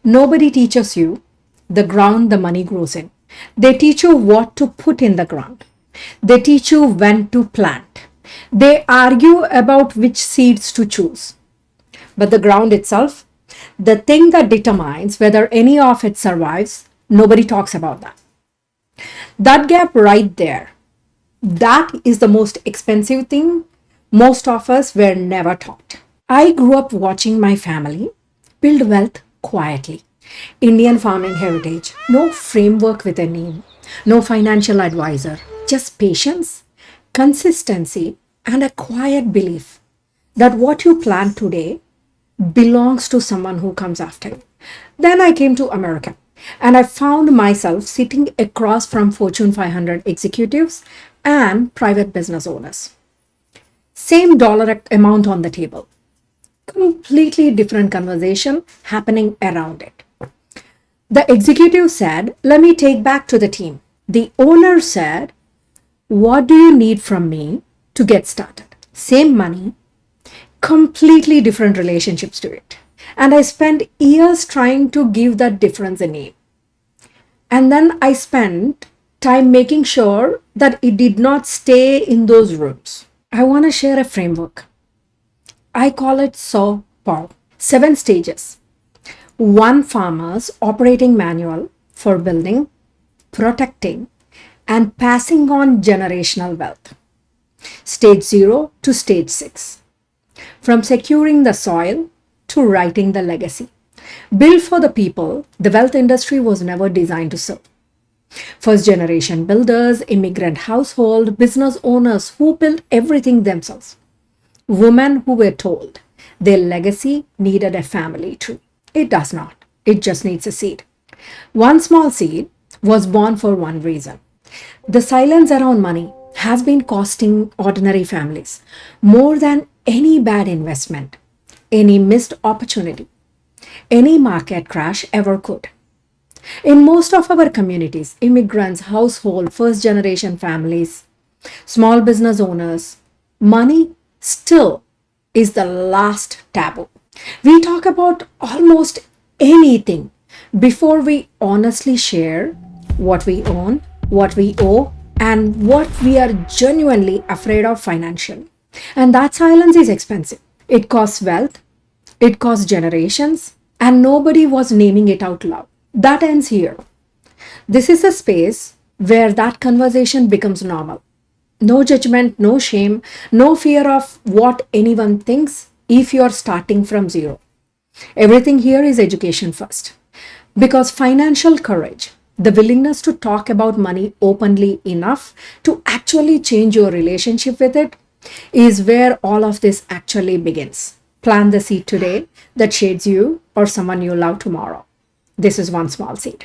Nobody teaches you the ground the money grows in. They teach you what to put in the ground. They teach you when to plant. They argue about which seeds to choose. But the ground itself, the thing that determines whether any of it survives, nobody talks about that. That gap right there, that is the most expensive thing most of us were never taught. I grew up watching my family build wealth quietly. Indian farming heritage, no framework with a name, no financial advisor, just patience, consistency, and a quiet belief that what you plant today belongs to someone who comes after you. Then I came to America and I found myself sitting across from Fortune 500 executives and private business owners. Same dollar amount on the table, completely different conversation happening around it. The executive said, "Let me take back to the team." The owner said, "What do you need from me to get started?" Same money, completely different relationships to it. And I spent years trying to give that difference a name. And then I spent time making sure that it did not stay in those rooms. I want to share a framework. I call it SOWPOW. 7 stages. One farmer's operating manual for building, protecting, and passing on generational wealth. Stage 0 to stage 6. From securing the soil to writing the legacy. Built for the people the wealth industry was never designed to serve. First generation builders, immigrant household, business owners who built everything themselves. Women who were told their legacy needed a family tree. It does not. It just needs a seed. One small seed was born for one reason. The silence around money has been costing ordinary families more than any bad investment, any missed opportunity, any market crash ever could. In most of our communities, immigrants, household, first generation families, small business owners, money still is the last taboo. We talk about almost anything before we honestly share what we own, what we owe, and what we are genuinely afraid of financially. And that silence is expensive. It costs wealth, it costs generations, and nobody was naming it out loud. That ends here. This is a space where that conversation becomes normal. No judgment, no shame, no fear of what anyone thinks if you're starting from zero. Everything here is education first. Because financial courage, the willingness to talk about money openly enough to actually change your relationship with it, is where all of this actually begins. Plant the seed today that shades you or someone you love tomorrow. This is one small seed.